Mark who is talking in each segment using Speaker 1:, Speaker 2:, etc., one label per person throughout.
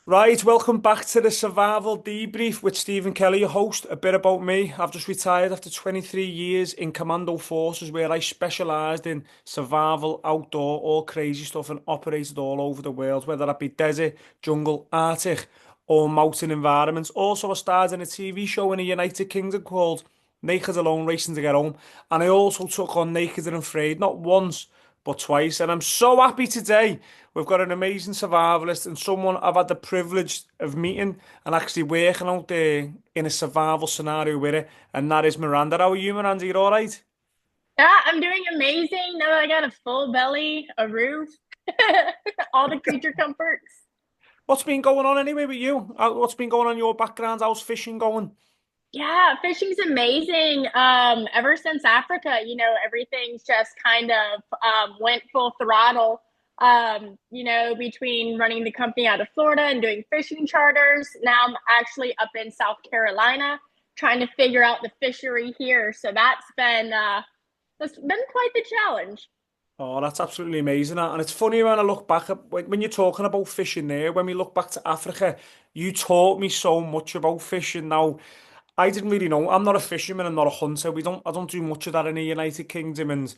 Speaker 1: Right, welcome back to the Survival Debrief with Stephen Kelly, your host. A bit about me. I've just retired after 23 years in Commando Forces where I specialised in survival, outdoor, all crazy stuff and operated all over the world, whether that be desert, jungle, Arctic or mountain environments. Also, I starred in a TV show in the United Kingdom called Naked Alone Racing to Get Home. And I also took on Naked and Afraid, not once, but twice. And I'm so happy today. We've got an amazing survivalist and someone I've had the privilege of meeting and actually working out there in a survival scenario with her, and that is Miranda. How are you, Miranda? You all right?
Speaker 2: Yeah, I'm doing amazing. Now that I got a full belly, a roof, all the creature comforts.
Speaker 1: What's been going on anyway with you? What's been going on in your background? How's fishing going?
Speaker 2: Yeah, fishing's amazing. Ever since Africa, everything's just kind of went full throttle. Between running the company out of Florida and doing fishing charters, now I'm actually up in South Carolina trying to figure out the fishery here. So that's been quite the challenge.
Speaker 1: Oh, that's absolutely amazing. And it's funny when I look back at when you're talking about fishing there, when we look back to Africa, you taught me so much about fishing. Now, I didn't really know. I'm not a fisherman. I'm not a hunter. I don't do much of that in the United Kingdom. And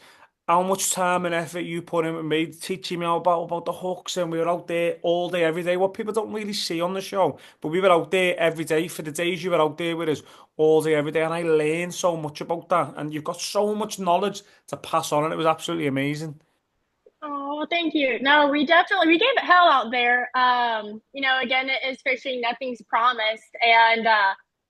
Speaker 1: how much time and effort you put in with me teaching me about the hooks, and we were out there all day, every day. What people don't really see on the show, but we were out there every day for the days you were out there with us, all day, every day, and I learned so much about that. And you've got so much knowledge to pass on, and it was absolutely amazing.
Speaker 2: Oh, well, thank you. No, we gave it hell out there. Again, it is fishing, nothing's promised. And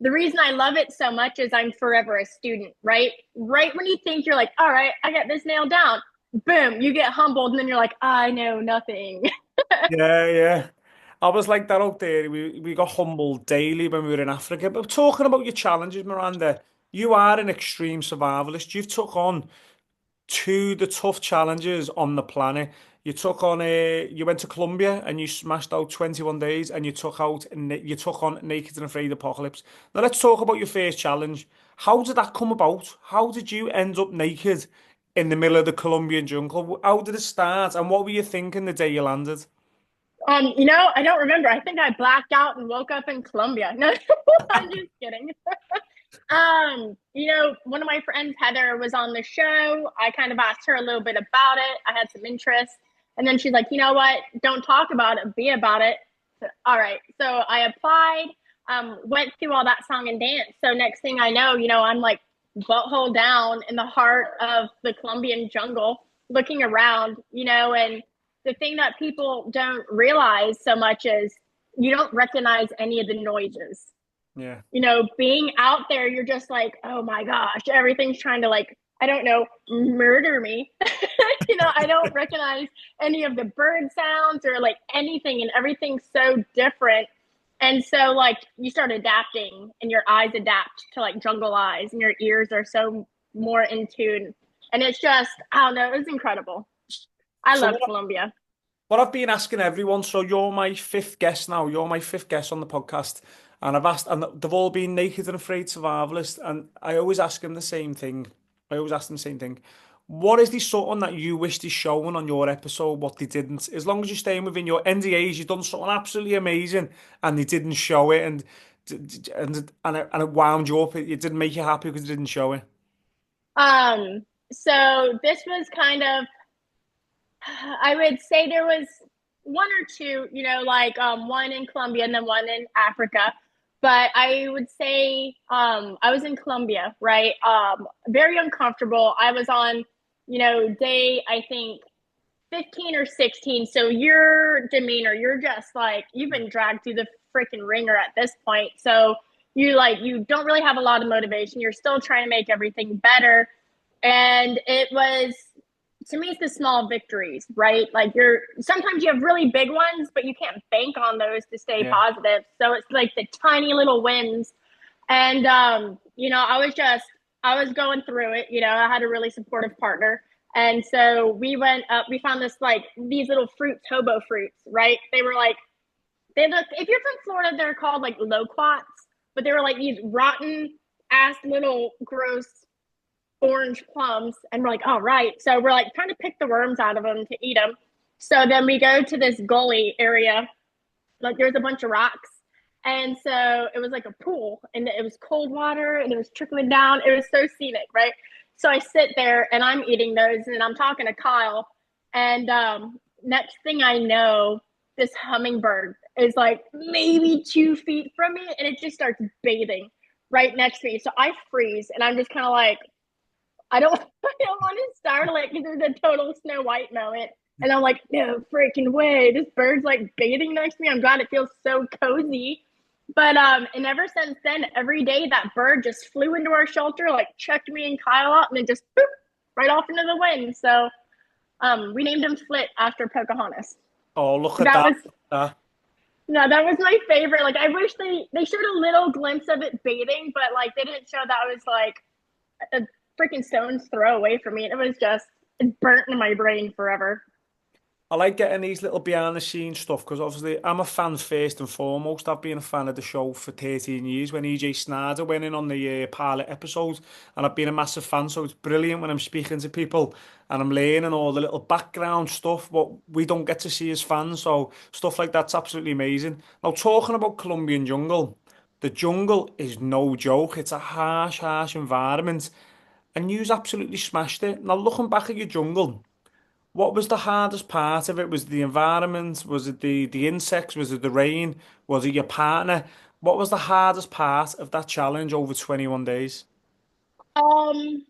Speaker 2: the reason I love it so much is I'm forever a student, right? Right when you think you're like, all right, I got this nailed down, boom, you get humbled, and then you're like, I know nothing.
Speaker 1: Yeah, yeah. I was like that out there. We got humbled daily when we were in Africa. But talking about your challenges, Miranda, you are an extreme survivalist. You've took on the tough challenges on the planet. You went to Colombia and you smashed out 21 days, and you took on Naked and Afraid Apocalypse. Now let's talk about your first challenge. How did that come about? How did you end up naked in the middle of the Colombian jungle? How did it start? And what were you thinking the day you landed?
Speaker 2: I don't remember. I think I blacked out and woke up in Colombia. No, I'm just kidding. One of my friends, Heather, was on the show. I kind of asked her a little bit about it. I had some interest. And then she's like, you know what? Don't talk about it, be about it. So, all right. So I applied, went through all that song and dance. So next thing I know, I'm like butthole down in the heart of the Colombian jungle, looking around, and the thing that people don't realize so much is you don't recognize any of the noises.
Speaker 1: Yeah.
Speaker 2: Being out there, you're just like, oh my gosh, everything's trying to, like, I don't know, murder me. I don't recognize any of the bird sounds or like anything, and everything's so different. And so, like, you start adapting, and your eyes adapt to like jungle eyes, and your ears are so more in tune. And it's just, I don't know, it was incredible. I
Speaker 1: So
Speaker 2: love Colombia.
Speaker 1: what I've been asking everyone, so you're my fifth guest now. You're my fifth guest on the podcast. And I've asked, and they've all been naked and afraid survivalists. And I always ask them the same thing. I always ask them the same thing. What is the something that you wish they shown on your episode, what they didn't? As long as you're staying within your NDAs, you've done something absolutely amazing and they didn't show it, and it wound you up. It didn't make you happy because they didn't show it.
Speaker 2: So this was kind of, I would say there was one or two, like one in Colombia and then one in Africa. But I would say I was in Colombia, right? Very uncomfortable. I was on, day, I think, 15 or 16. So your demeanor, you're just like, you've been dragged through the freaking ringer at this point. So you don't really have a lot of motivation. You're still trying to make everything better. And it was, to me, it's the small victories, right? Like, sometimes you have really big ones, but you can't bank on those to stay
Speaker 1: Yeah.
Speaker 2: positive. So it's like the tiny little wins. And I was going through it. I had a really supportive partner. And so we went up, we found these little fruits, hobo fruits, right? They were like, they look, if you're from Florida, they're called like loquats, but they were like these rotten ass little gross orange plums. And we're like, all right. So we're like trying to pick the worms out of them to eat them. So then we go to this gully area, like there's a bunch of rocks. And so it was like a pool and it was cold water and it was trickling down. It was so scenic, right? So I sit there and I'm eating those and I'm talking to Kyle. And next thing I know, this hummingbird is like maybe 2 feet from me and it just starts bathing right next to me. So I freeze and I'm just kind of like, I don't I don't want to startle it because there's a total Snow White moment. And I'm like, no freaking way. This bird's like bathing next to me. I'm glad it feels so cozy. But and ever since then, every day that bird just flew into our shelter, like checked me and Kyle out, and then just boop, right off into the wind. So we named him Flit after Pocahontas.
Speaker 1: Oh, look at
Speaker 2: That
Speaker 1: that.
Speaker 2: was
Speaker 1: Uh,
Speaker 2: no, that was my favorite. Like I wish they showed a little glimpse of it bathing, but like they didn't show that was like a freaking stone's throw away from me. It was just it burnt in my brain forever.
Speaker 1: I like getting these little behind the scenes stuff because obviously I'm a fan first and foremost. I've been a fan of the show for 13 years when EJ Snyder went in on the pilot episodes, and I've been a massive fan. So it's brilliant when I'm speaking to people and I'm learning all the little background stuff what we don't get to see as fans. So stuff like that's absolutely amazing. Now, talking about Colombian jungle, the jungle is no joke. It's a harsh, harsh environment, and you've absolutely smashed it. Now, looking back at your jungle. What was the hardest part of it? Was it the environment? Was it the insects? Was it the rain? Was it your partner? What was the hardest part of that challenge over 21 days?
Speaker 2: Um,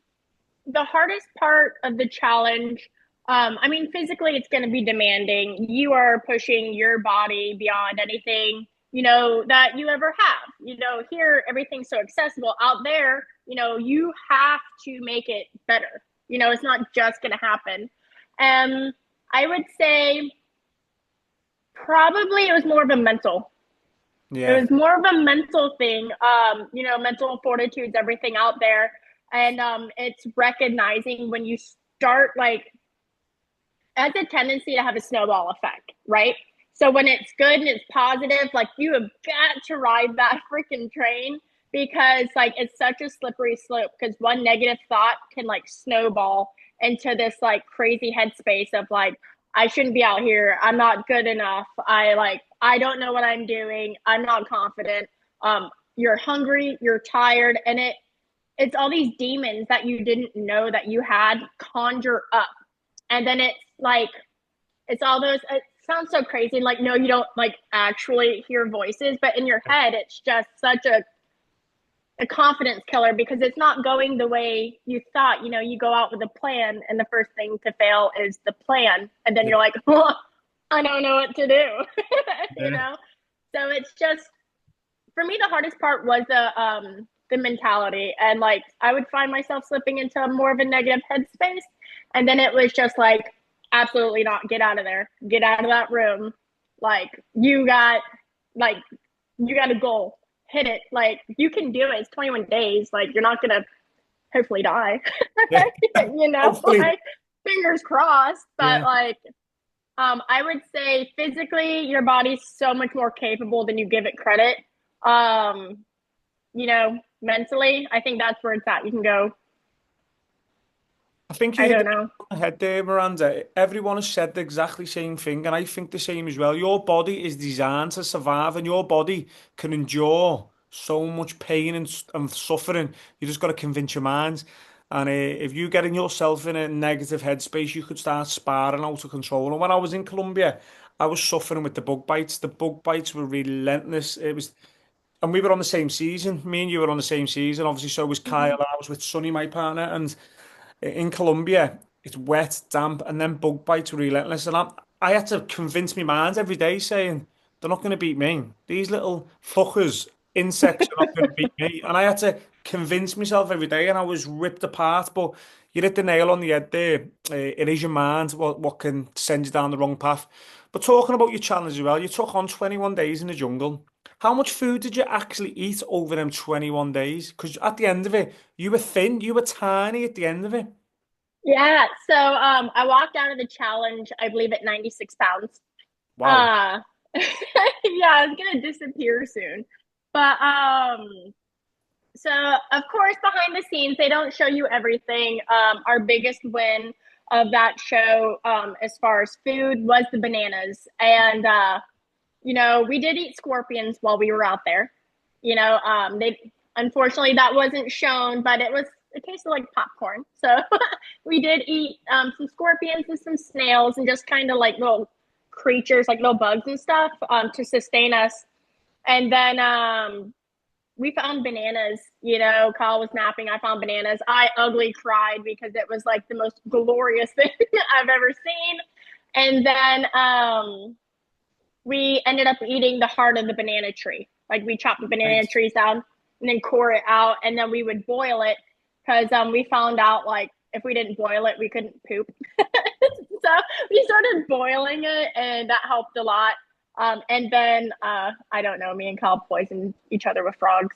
Speaker 2: the hardest part of the challenge, I mean, physically, it's going to be demanding. You are pushing your body beyond anything, that you ever have. Here, everything's so accessible. Out there, you have to make it better. It's not just going to happen. I would say probably it was more of a mental. It
Speaker 1: Yeah,
Speaker 2: was more of a mental thing. Mental fortitude's everything out there. And it's recognizing when you start like has a tendency to have a snowball effect, right? So when it's good and it's positive, like you have got to ride that freaking train because like it's such a slippery slope because one negative thought can like snowball into this like crazy headspace of like I shouldn't be out here. I'm not good enough. I don't know what I'm doing. I'm not confident. You're hungry, you're tired, and it's all these demons that you didn't know that you had conjure up. And then it's like it's all those it sounds so crazy like no you don't like actually hear voices but in your head it's just such a confidence killer because it's not going the way you thought. You go out with a plan and the first thing to fail is the plan and then
Speaker 1: yeah,
Speaker 2: you're like oh, I don't know what to do. you
Speaker 1: yeah.
Speaker 2: know so it's just for me the hardest part was the mentality and like I would find myself slipping into more of a negative headspace and then it was just like absolutely not, get out of there, get out of that room, like like you got a goal, hit it, like you can do it, it's 21 days, like you're not gonna hopefully die.
Speaker 1: Yeah. Hopefully.
Speaker 2: Like fingers crossed but
Speaker 1: Yeah.
Speaker 2: like I would say physically your body's so much more capable than you give it credit. um Mentally, I think that's where it's at. You can go,
Speaker 1: I think you
Speaker 2: I
Speaker 1: hit the
Speaker 2: don't
Speaker 1: nail
Speaker 2: know.
Speaker 1: on the head there, Miranda. Everyone has said the exactly same thing, and I think the same as well. Your body is designed to survive, and your body can endure so much pain and suffering. You just got to convince your mind. And if you getting yourself in a negative headspace, you could start spiraling out of control. And when I was in Colombia, I was suffering with the bug bites. The bug bites were relentless. It was, and we were on the same season. Me and you were on the same season. Obviously, so was Kyle.
Speaker 2: Mm-hmm.
Speaker 1: And I was with Sonny, my partner, and in Colombia, it's wet, damp, and then bug bites relentless. And I had to convince my mind every day saying, they're not going to beat me. These little fuckers, insects, are not going to beat me. And I had to convince myself every day, and I was ripped apart. But you hit the nail on the head there. It is your mind what can send you down the wrong path. But talking about your challenge as well, you took on 21 days in the jungle. How much food did you actually eat over them 21 days? Because at the end of it, you were thin, you were tiny at the end of it.
Speaker 2: Yeah. So I walked out of the challenge, I believe, at 96 pounds.
Speaker 1: Wow.
Speaker 2: Uh yeah, I was gonna disappear soon. But so of course behind the scenes they don't show you everything. Our biggest win of that show, as far as food, was the bananas. And we did eat scorpions while we were out there. They unfortunately that wasn't shown, but it tasted like popcorn. So we did eat some scorpions and some snails and just kind of like little creatures, like little bugs and stuff to sustain us. And then we found bananas. Kyle was napping. I found bananas. I ugly cried because it was like the most glorious thing I've ever seen. And then we ended up eating the heart of the banana tree. Like we chopped the banana
Speaker 1: Nice.
Speaker 2: trees down and then core it out, and then we would boil it because we found out like if we didn't boil it, we couldn't poop. So we started boiling it, and that helped a lot. And then I don't know, me and Kyle poisoned each other with frogs.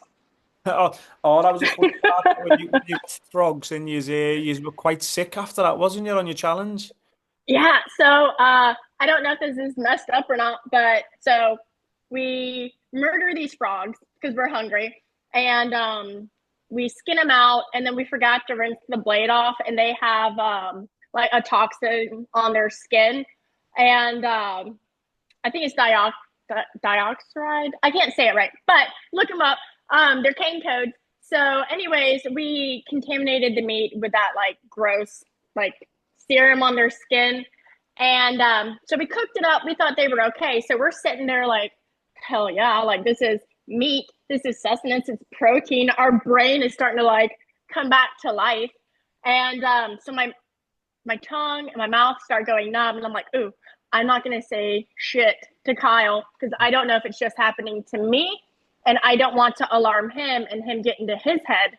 Speaker 1: Oh, oh, that was a fun part when you got frogs and you were quite sick after that, wasn't you, on your challenge?
Speaker 2: Yeah, so I don't know if this is messed up or not, but so we murder these frogs because we're hungry, and we skin them out, and then we forgot to rinse the blade off, and they have like a toxin on their skin, and I think it's dioxide. I can't say it right, but look them up. They're cane toads. So, anyways, we contaminated the meat with that like gross like serum on their skin, and so we cooked it up. We thought they were okay. So we're sitting there like, hell yeah, like this is meat. This is sustenance. It's protein. Our brain is starting to like come back to life, and so my tongue and my mouth start going numb, and I'm like, ooh, I'm not gonna say shit to Kyle because I don't know if it's just happening to me, and I don't want to alarm him and him get into his head,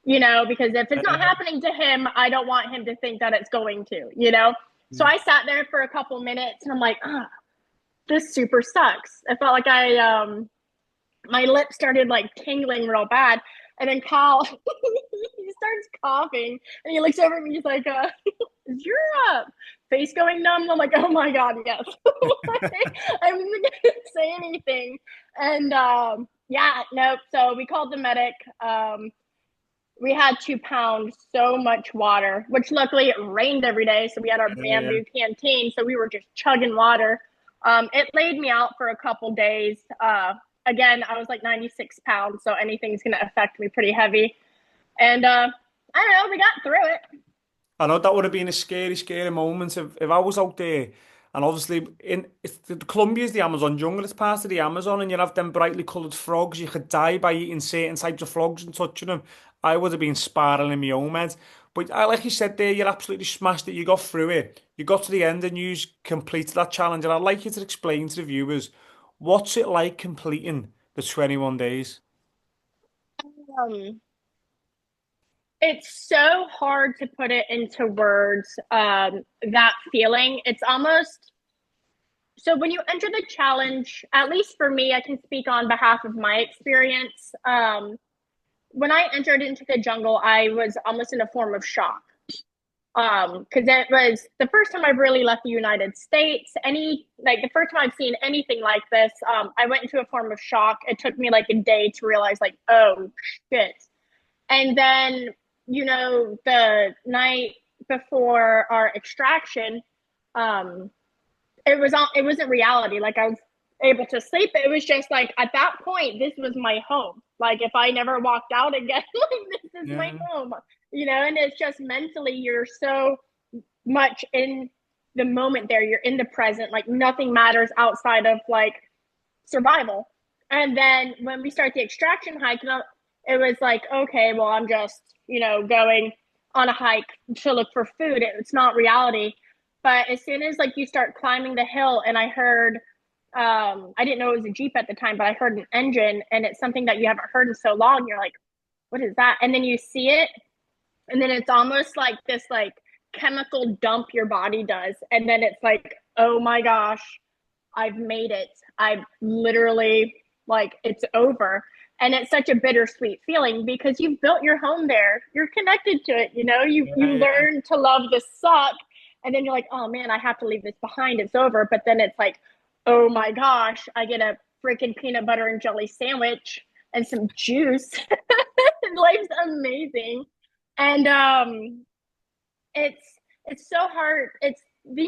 Speaker 2: because if it's not happening to him, I don't want him to think that it's going to. So I sat there for a couple minutes, and I'm like, this super sucks. I felt like my lips started like tingling real bad. And then Kyle, he starts coughing, and he looks over at me. He's like, "Is your face going numb?" I'm like, "Oh my god, yes." I wasn't gonna say anything, and yeah, nope. So we called the medic. We had to pound so much water, which luckily it rained every day, so we had our
Speaker 1: Yeah.
Speaker 2: bamboo canteen, so we were just chugging water. It laid me out for a couple days. Again, I was like 96 pounds, so anything's going to affect me pretty heavy. And I don't know, we got through it.
Speaker 1: I know that would have been a scary, scary moment if I was out there. And obviously, the Colombia is the Amazon jungle, it's part of the Amazon, and you have them brightly coloured frogs. You could die by eating certain types of frogs and touching them. I would have been spiraling in my own head. But like you said there, you absolutely smashed it. You got through it. You got to the end and you completed that challenge. And I'd like you to explain to the viewers, what's it like completing the 21 days?
Speaker 2: Um, it's so hard to put it into words, that feeling. It's almost so when you enter the challenge, at least for me, I can speak on behalf of my experience. When I entered into the jungle, I was almost in a form of shock. Because it was the first time I've really left the United States. The first time I've seen anything like this, I went into a form of shock. It took me like a day to realize, like, oh shit. And then, the night before our extraction, um, it wasn't reality. Like I was able to sleep. It was just like at that point, this was my home. Like if I never walked out again, like this is my
Speaker 1: Yeah.
Speaker 2: home. And it's just mentally you're so much in the moment there. You're in the present. Like nothing matters outside of like survival. And then when we start the extraction hike, it was like, okay, well, I'm just, going on a hike to look for food. It's not reality. But as soon as like you start climbing the hill, and I heard, I didn't know it was a Jeep at the time, but I heard an engine, and it's something that you haven't heard in so long. You're like, what is that? And then you see it, and then it's almost like this like chemical dump your body does, and then it's like, oh my gosh, I've made it. I've literally like it's over. And it's such a bittersweet feeling because you've built your home there. You're connected to it, you
Speaker 1: Yeah, yeah.
Speaker 2: learn to love the suck, and then you're like, oh man, I have to leave this behind. It's over. But then it's like, oh my gosh, I get a freaking peanut butter and jelly sandwich and some juice. Life's amazing. And it's it's so hard. It's the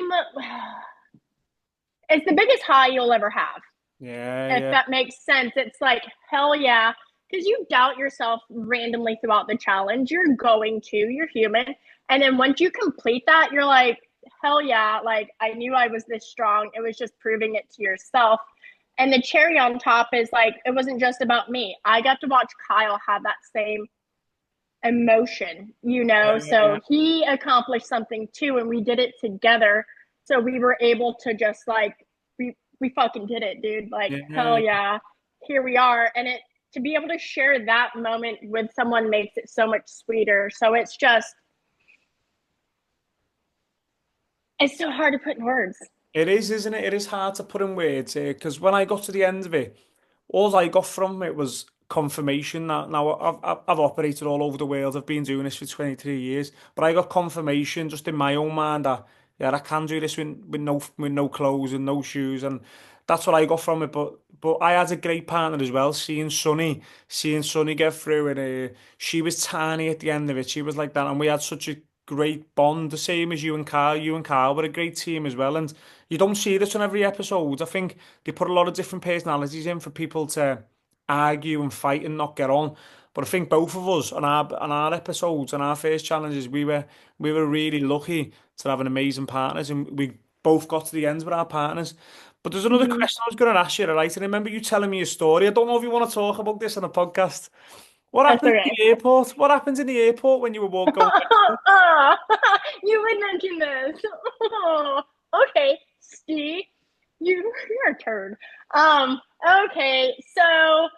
Speaker 2: biggest high you'll ever have.
Speaker 1: Yeah,
Speaker 2: If
Speaker 1: yeah.
Speaker 2: that makes sense. It's like, hell yeah. Because you doubt yourself randomly throughout the challenge. You're going to, you're human. And then once you complete that, you're like, hell yeah. Like, I knew I was this strong. It was just proving it to yourself. And the cherry on top is like, it wasn't just about me. I got to watch Kyle have that same emotion, you
Speaker 1: Yeah,
Speaker 2: know?
Speaker 1: yeah,
Speaker 2: So he accomplished something too, and we did it together. So we were able to just like, we fucking did it, dude. Like,
Speaker 1: yeah,
Speaker 2: hell
Speaker 1: yeah.
Speaker 2: yeah, here we are. And it, to be able to share that moment with someone makes it so much sweeter. So it's just, it's so hard to put in words.
Speaker 1: It is, isn't it? It is hard to put in words because when I got to the end of it, all I got from it was confirmation that now I've operated all over the world. I've been doing this for 23 years, but I got confirmation just in my own mind that yeah, I can do this with no clothes and no shoes, and that's what I got from it. But I had a great partner as well, seeing Sunny get through, and she was tiny at the end of it. She was like that, and we had such a great bond, the same as you and Carl. You and Carl were a great team as well, and you don't see this on every episode. I think they put a lot of different personalities in for people to argue and fight and not get on. But I think both of us on our episodes and our first challenges, we were really lucky to have an amazing partners, and we both got to the ends with our partners. But there's another
Speaker 2: Mm-hmm.
Speaker 1: question I was going to ask you, right? And I remember you telling me a story. I don't know if you want to talk about this on a podcast. What
Speaker 2: That's
Speaker 1: happened in
Speaker 2: okay.
Speaker 1: the airport? What happens in the airport when you were going?
Speaker 2: Oh, you would mention this. Oh, okay, Steve, you're a turd. Um, okay, so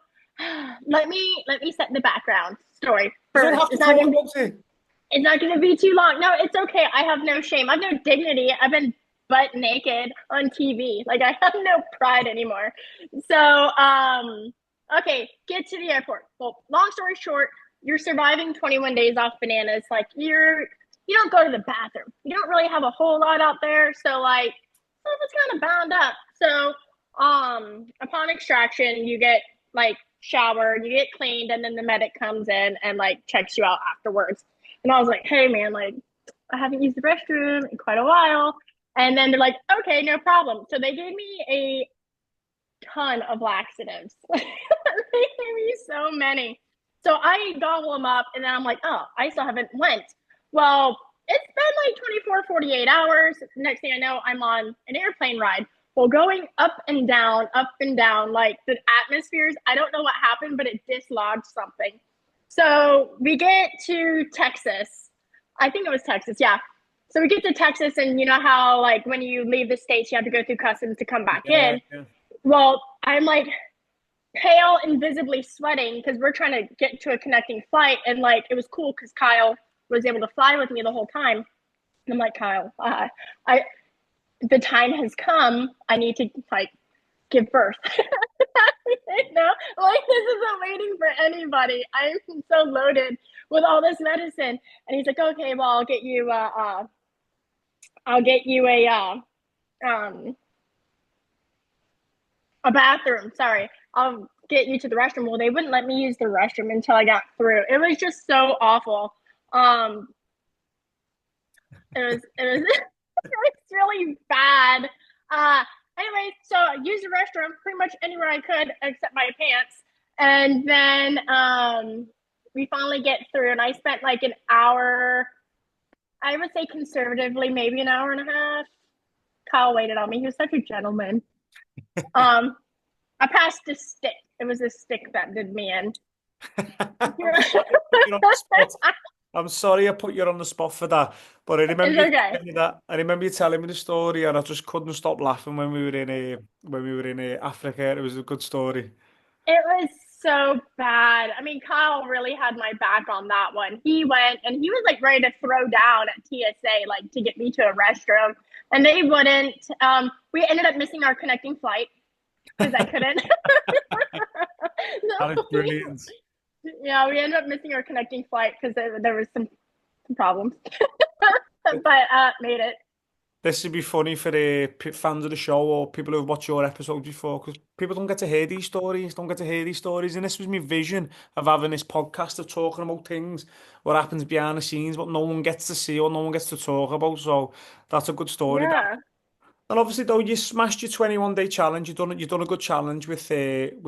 Speaker 2: let me set the background story
Speaker 1: You don't
Speaker 2: first.
Speaker 1: have to talk about it.
Speaker 2: It's not gonna be too long. No, it's okay. I have no shame. I have no dignity. I've been butt naked on TV. Like I have no pride anymore. So okay, get to the airport. Well, long story short, you're surviving 21 days off bananas. Like you don't go to the bathroom. You don't really have a whole lot out there. So like it's kind of bound up. So upon extraction, you get like showered, you get cleaned, and then the medic comes in and like checks you out afterwards. And I was like, hey man, like I haven't used the restroom in quite a while. And then they're like, okay, no problem. So they gave me a ton of laxatives. They gave me so many. So I gobble them up and then I'm like, oh, I still haven't went. Well, it's been like 24, 48 hours. Next thing I know, I'm on an airplane ride. Well, going up and down, like the atmospheres, I don't know what happened, but it dislodged something. So we get to Texas. I think it was Texas, yeah. So we get to Texas, and you know how, like, when you leave the States, you have to go through customs to come back
Speaker 1: Yeah,
Speaker 2: in.
Speaker 1: yeah.
Speaker 2: Well, I'm like pale and visibly sweating because we're trying to get to a connecting flight. And like, it was cool because Kyle was able to fly with me the whole time. And I'm like, Kyle, I, the time has come. I need to like give birth. You know, like this isn't waiting for anybody. I'm so loaded with all this medicine. And he's like, okay, well, I'll get you um, a bathroom. Sorry, I'll get you to the restroom. Well, they wouldn't let me use the restroom until I got through. It was just so awful. Um, it was it's really bad. Anyway, so I used the restroom pretty much anywhere I could except my pants. And then we finally get through, and I spent like an hour, I would say conservatively, maybe an hour and a half. Kyle waited on me. He was such a gentleman. Um, I passed a stick. It was a stick that did me in.
Speaker 1: I'm sorry I put you on the spot. I'm sorry I put you on the spot for that. But
Speaker 2: It's okay.
Speaker 1: I remember you telling me the story, and I just couldn't stop laughing when we were in Africa. It was a good story.
Speaker 2: It was so bad. I mean, Kyle really had my back on that one. He went and he was like ready to throw down at TSA, like to get me to a restroom, and they wouldn't. We ended up missing our connecting flight because I couldn't.
Speaker 1: That is
Speaker 2: No,
Speaker 1: brilliant.
Speaker 2: yeah, we ended up missing our connecting flight because there was some problems, but made it.
Speaker 1: This would be funny for the fans of the show or people who've watched your episodes before, because people don't get to hear these stories, don't get to hear these stories. And this was my vision of having this podcast of talking about things, what happens behind the scenes, what no one gets to see or no one gets to talk about. So that's a good story. That.
Speaker 2: Yeah.
Speaker 1: And obviously, though, you smashed your 21-day challenge. You've done a good challenge with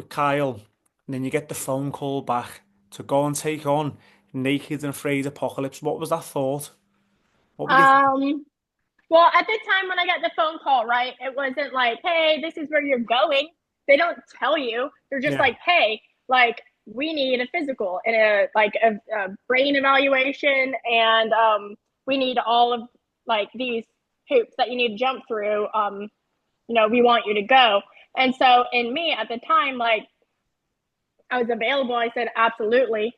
Speaker 1: Kyle, and then you get the phone call back to go and take on Naked and Afraid Apocalypse. What was that thought? What were you?
Speaker 2: Um, well, at the time when I got the phone call, right, it wasn't like, hey, this is where you're going. They don't tell you. They're just
Speaker 1: Yeah,
Speaker 2: like, hey, like we need a physical and a brain evaluation, and we need all of like these hoops that you need to jump through. We want you to go. And so in me at the time, like I was available. I said, absolutely,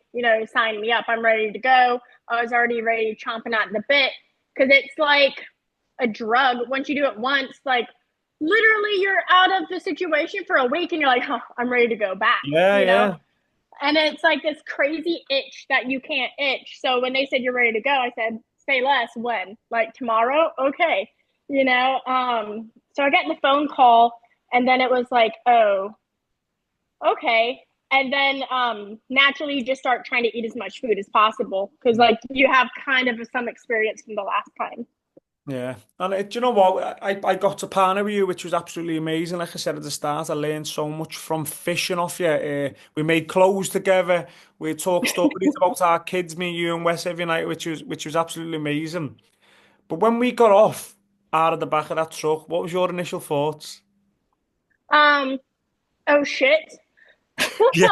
Speaker 2: sign me up. I'm ready to go. I was already ready, chomping at the bit because it's like a drug. Once you do it once, like literally you're out of the situation for a week and you're like, oh, I'm ready to go back,
Speaker 1: yeah,
Speaker 2: you know?
Speaker 1: yeah.
Speaker 2: And it's like this crazy itch that you can't itch. So when they said you're ready to go, I said, say less. When? Like tomorrow? Okay. So I got the phone call and then it was like, oh, okay. And then naturally you just start trying to eat as much food as possible because like you have kind of some experience from the last time.
Speaker 1: Yeah, and do you know what? I got to partner with you, which was absolutely amazing. Like I said at the start, I learned so much from fishing off you. We made clothes together. We talked stories about our kids, me, you, and Wes every night, which was absolutely amazing. But when we got off out of the back of that truck, what was your initial thoughts?
Speaker 2: Um, oh shit.
Speaker 1: Yeah,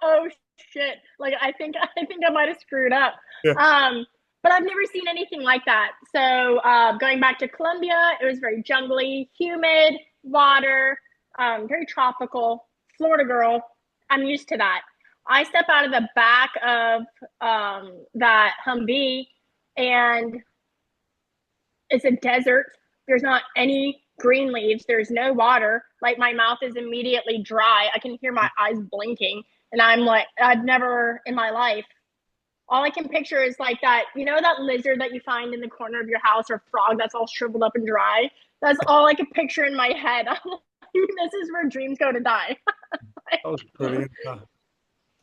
Speaker 2: Oh shit. Like I think I might have screwed up.
Speaker 1: yeah,
Speaker 2: But I've never seen anything like that. So going back to Colombia, it was very jungly, humid, water, very tropical. Florida girl, I'm used to that. I step out of the back of that Humvee, and it's a desert. There's not any green leaves. There's no water. Like my mouth is immediately dry. I can hear my eyes blinking. And I'm like, I've never in my life, all I can picture is like that, that lizard that you find in the corner of your house or frog that's all shriveled up and dry. That's all I can picture in my head. I'm like, this is where dreams go to die.
Speaker 1: that was brilliant.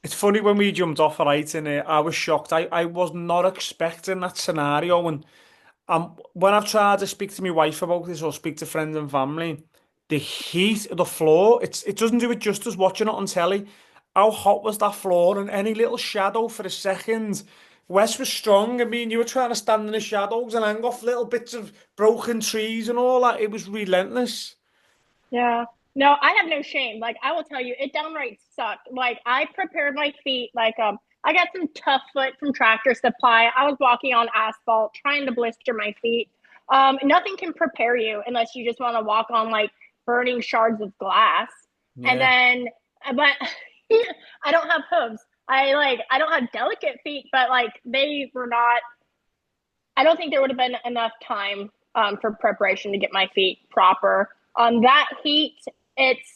Speaker 1: It's funny when we jumped off, right, and I was shocked. I was not expecting that scenario, and when I've tried to speak to my wife about this or speak to friends and family, the heat of the floor, it doesn't do it justice watching it on telly. How hot was that floor? And any little shadow for a second. Wes was strong. I mean, you were trying to stand in the shadows and hang off little bits of broken trees and all that. It was relentless.
Speaker 2: Yeah. No, I have no shame. Like I will tell you, it downright sucked. Like I prepared my feet. Like I got some tough foot from Tractor Supply. I was walking on asphalt, trying to blister my feet. Nothing can prepare you unless you just want to walk on like burning shards of glass. And
Speaker 1: Yeah.
Speaker 2: then, but I don't have hooves. I don't have delicate feet, but like they were not. I don't think there would have been enough time for preparation to get my feet proper. That heat, it's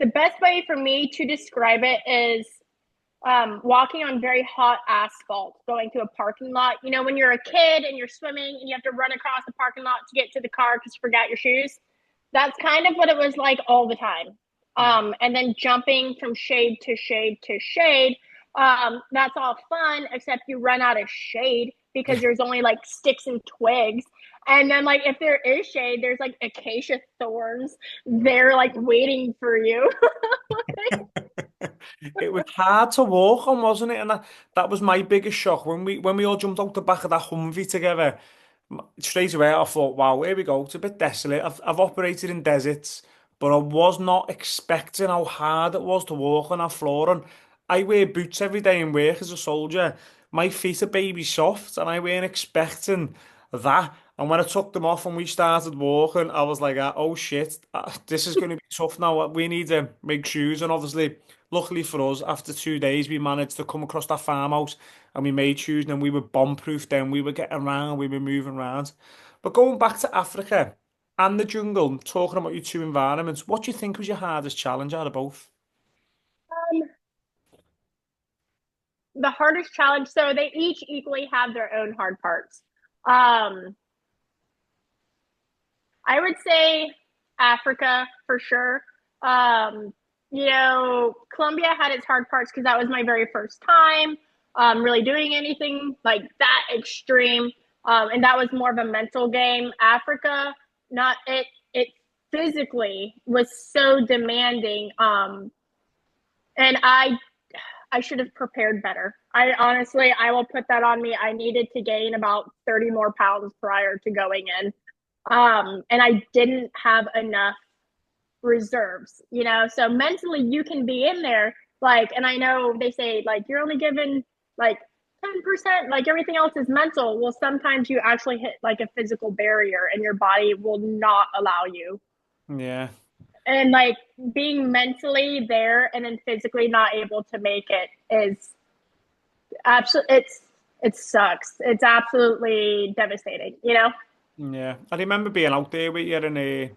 Speaker 2: the best way for me to describe it is walking on very hot asphalt, going to a parking lot. You know, when you're a kid and you're swimming and you have to run across the parking lot to get to the car because you forgot your shoes. That's kind of what it was like all the time.
Speaker 1: Yeah.
Speaker 2: And then jumping from shade to shade to shade. That's all fun, except you run out of shade because there's only like sticks and twigs. And then, like, if there is shade, there's like acacia thorns. They're like waiting for you.
Speaker 1: It was hard to walk on, wasn't it? And that was my biggest shock when we all jumped out the back of that Humvee together. Straight away, I thought, wow, here we go. It's a bit desolate. I've operated in deserts, but I was not expecting how hard it was to walk on that floor. And I wear boots every day in work as a soldier. My feet are baby soft, and I weren't expecting that. And when I took them off and we started walking, I was like, oh shit, this is going to be tough now. We need to make shoes. And obviously, luckily for us, after 2 days, we managed to come across that farmhouse and we made shoes. And then we were bomb-proof then. We were getting around, we were moving around. But going back to Africa and the jungle, talking about your two environments, what do you think was your hardest challenge out of both?
Speaker 2: The hardest challenge, so they each equally have their own hard parts. Um, I would say Africa for sure. Colombia had its hard parts because that was my very first time really doing anything like that extreme. And that was more of a mental game. Africa, not it. It physically was so demanding. And I should have prepared better. I will put that on me. I needed to gain about 30 more pounds prior to going in. And I didn't have enough reserves, so mentally you can be in there, like, and I know they say like you're only given like 10%, like everything else is mental. Well, sometimes you actually hit like a physical barrier and your body will not allow you.
Speaker 1: Yeah.
Speaker 2: And like being mentally there and then physically not able to make it is absolutely, it sucks. It's absolutely devastating.
Speaker 1: Yeah. I remember being out there with you and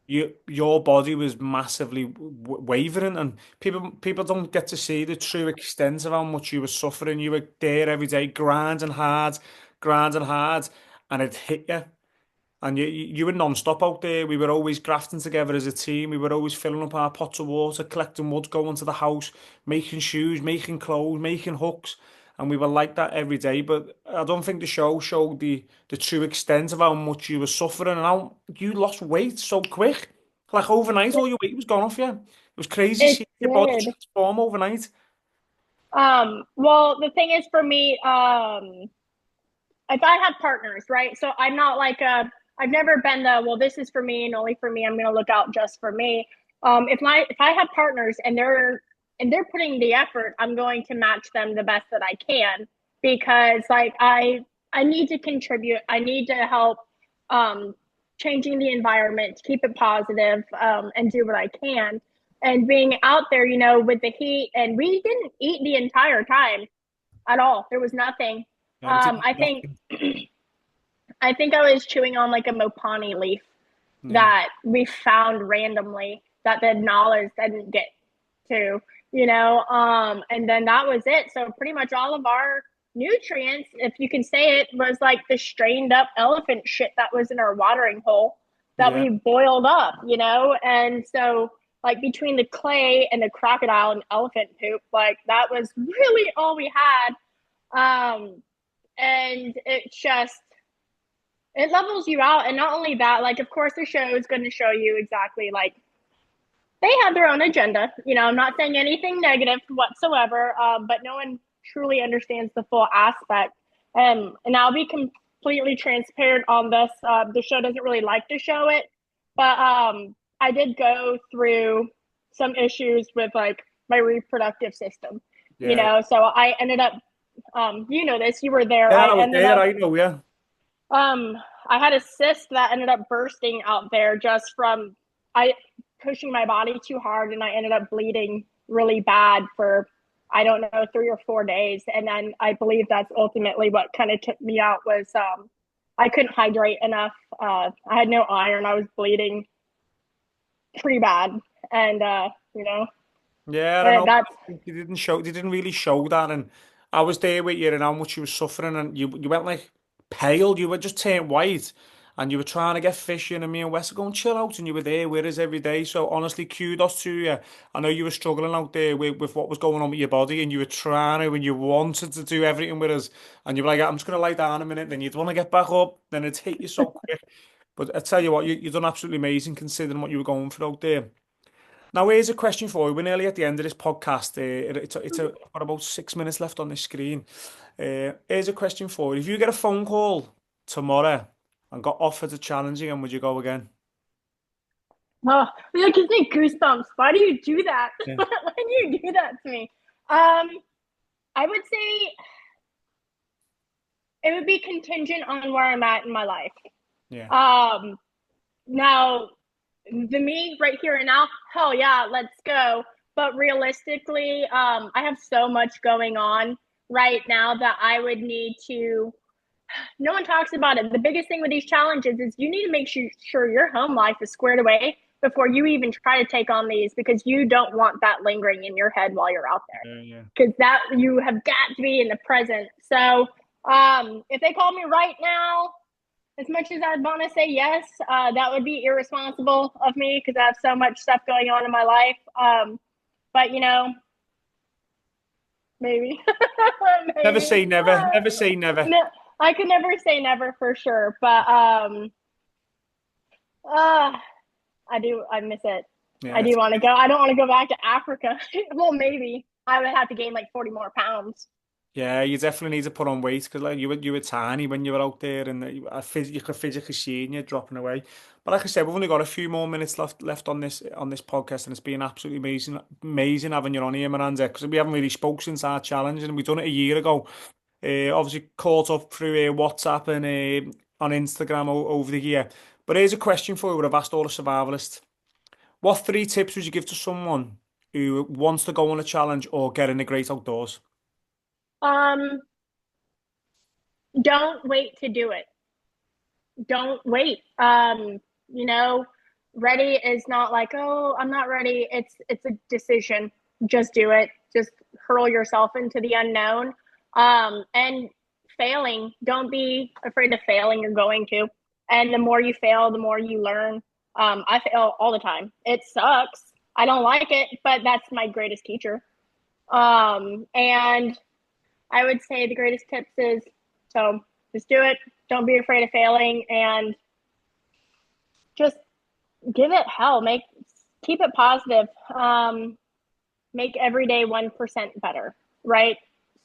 Speaker 1: your body was massively wavering, and people don't get to see the true extent of how much you were suffering. You were there every day, grinding hard, and it hit you. And you were non-stop out there. We were always grafting together as a team. We were always filling up our pots of water, collecting wood, going to the house, making shoes, making clothes, making hooks. And we were like that every day. But I don't think the show showed the true extent of how much you were suffering and how you lost weight so quick. Like overnight, all your weight was gone off you. It was crazy
Speaker 2: It
Speaker 1: seeing your body
Speaker 2: did.
Speaker 1: transform overnight.
Speaker 2: Well, the thing is for me, if I have partners, right? So I'm not like I've never been well, this is for me and only for me. I'm going to look out just for me. If I have partners and they're putting the effort, I'm going to match them the best that I can, because like I need to contribute. I need to help um, changing the environment, keep it positive, and do what I can. And being out there, with the heat, and we didn't eat the entire time at all. There was nothing.
Speaker 1: Yeah, we did
Speaker 2: I think
Speaker 1: nothing.
Speaker 2: I was chewing on like a mopani leaf
Speaker 1: Yeah,
Speaker 2: that we found randomly that the knowledge didn't get to. And then that was it. So pretty much all of our nutrients, if you can say it, was like the strained up elephant shit that was in our watering hole that
Speaker 1: yeah,
Speaker 2: we boiled up. And so like between the clay and the crocodile and elephant poop, like that was really all we had. And it levels you out. And not only that, like of course the show is going to show you exactly, like, they have their own agenda. I'm not saying anything negative whatsoever, but no one truly understands the full aspect. And I'll be completely transparent on this. The show doesn't really like to show it, but I did go through some issues with like my reproductive system.
Speaker 1: yeah.
Speaker 2: So I ended up, this, you were there.
Speaker 1: Yeah,
Speaker 2: I
Speaker 1: I was
Speaker 2: ended
Speaker 1: there.
Speaker 2: up
Speaker 1: I know. Yeah,
Speaker 2: um, I had a cyst that ended up bursting out there just from I pushing my body too hard, and I ended up bleeding really bad for, I don't know, 3 or 4 days. And then I believe that's ultimately what kind of took me out was I couldn't hydrate enough. I had no iron. I was bleeding pretty bad, and
Speaker 1: yeah. I know.
Speaker 2: that's
Speaker 1: They didn't really show that, and I was there with you and how much you were suffering, and you went like pale. You were just turned white, and you were trying to get fishing, and me and Wes are going chill out, and you were there with us every day. So honestly, kudos to you. I know you were struggling out there with what was going on with your body, and you were trying to, and you wanted to do everything with us, and you were like, I'm just gonna lie down a minute, then you'd want to get back up, then it'd hit you so quick. But I tell you what, you've done absolutely amazing considering what you were going through out there. Now, here's a question for you. We're nearly at the end of this podcast. I've got about 6 minutes left on the screen. Here's a question for you. If you get a phone call tomorrow and got offered a challenge again, would you go again?
Speaker 2: oh, it gives me goosebumps. Why do you do that?
Speaker 1: Yeah.
Speaker 2: Why do you do that to me? Um, I would say it would be contingent on where I'm at in my life.
Speaker 1: Yeah.
Speaker 2: Um, Now, the me right here and now, hell yeah, let's go. But realistically, I have so much going on right now that I would need to. No one talks about it. The biggest thing with these challenges is you need to make sure your home life is squared away before you even try to take on these, because you don't want that lingering in your head while you're out there.
Speaker 1: Yeah, yeah.
Speaker 2: Because that you have got to be in the present. So, if they call me right now, as much as I'd want to say yes, that would be irresponsible of me because I have so much stuff going on in my life. But maybe,
Speaker 1: Never
Speaker 2: maybe.
Speaker 1: say never. Never say never.
Speaker 2: No, I could never say never for sure. But Uh, I do. I miss it. I
Speaker 1: Yeah,
Speaker 2: do want to go. I don't want to go back to Africa. Well, maybe I would have to gain like 40 more pounds.
Speaker 1: yeah, you definitely need to put on weight because like you were tiny when you were out there, and you could physically see you dropping away. But like I said, we've only got a few more minutes left on this podcast, and it's been absolutely amazing having you on here, Miranda, because we haven't really spoke since our challenge, and we done it a year ago. Obviously caught up through WhatsApp and on Instagram over the year. But here's a question for you: what I've asked all the survivalists. What three tips would you give to someone who wants to go on a challenge or get in the great outdoors?
Speaker 2: Um, don't wait to do it. Don't wait. You know, ready is not like, oh, I'm not ready. It's a decision. Just do it. Just hurl yourself into the unknown. And failing, don't be afraid of failing. You're going to. And the more you fail, the more you learn. I fail all the time. It sucks. I don't like it, but that's my greatest teacher. And I would say the greatest tips is so just do it. Don't be afraid of failing and just give it hell. Keep it positive. Make every day 1% better, right?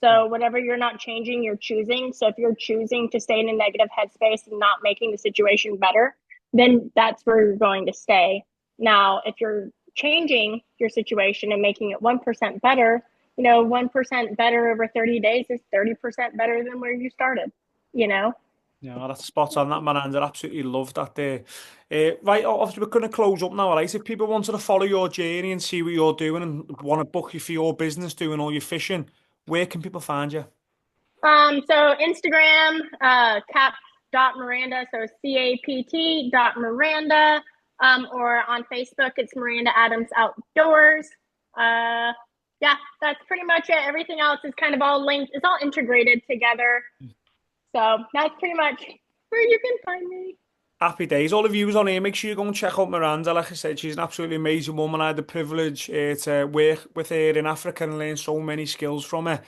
Speaker 2: So whatever you're not changing, you're choosing. So if you're choosing to stay in a negative headspace and not making the situation better, then that's where you're going to stay. Now, if you're changing your situation and making it 1% better, 1% better over 30 days is 30% better than where you started, you know?
Speaker 1: Yeah, that's spot on that, man. And I absolutely love that there. Right, obviously we're going to close up now, right? If people wanted to follow your journey and see what you're doing and want to book you for your business, doing all your fishing, where can people find you?
Speaker 2: So Instagram, Miranda, so CAPT.Miranda, or on Facebook, it's Miranda Adams Outdoors. Uh, yeah, that's pretty much it. Everything else is kind of all linked. It's all integrated together. So that's pretty much where you can find me.
Speaker 1: Happy days. All the viewers on here, make sure you go and check out Miranda. Like I said, she's an absolutely amazing woman. I had the privilege to work with her in Africa and learn so many skills from her.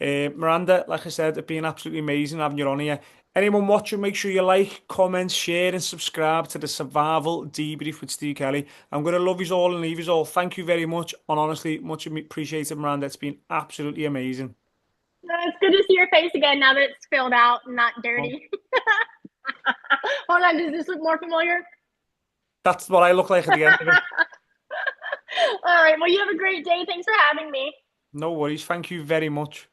Speaker 1: Miranda, like I said, it's been absolutely amazing having you on here. Anyone watching, make sure you like, comment, share, and subscribe to the Survival Debrief with Steve Kelly. I'm going to love you all and leave you all. Thank you very much. And honestly, much appreciated, Miranda. It's been absolutely amazing.
Speaker 2: It's good to see your face again now that it's filled out and not dirty. Hold on, does this look more familiar?
Speaker 1: That's what I look like at the end of it.
Speaker 2: All right. Well, you have a great day. Thanks for having me.
Speaker 1: No worries. Thank you very much.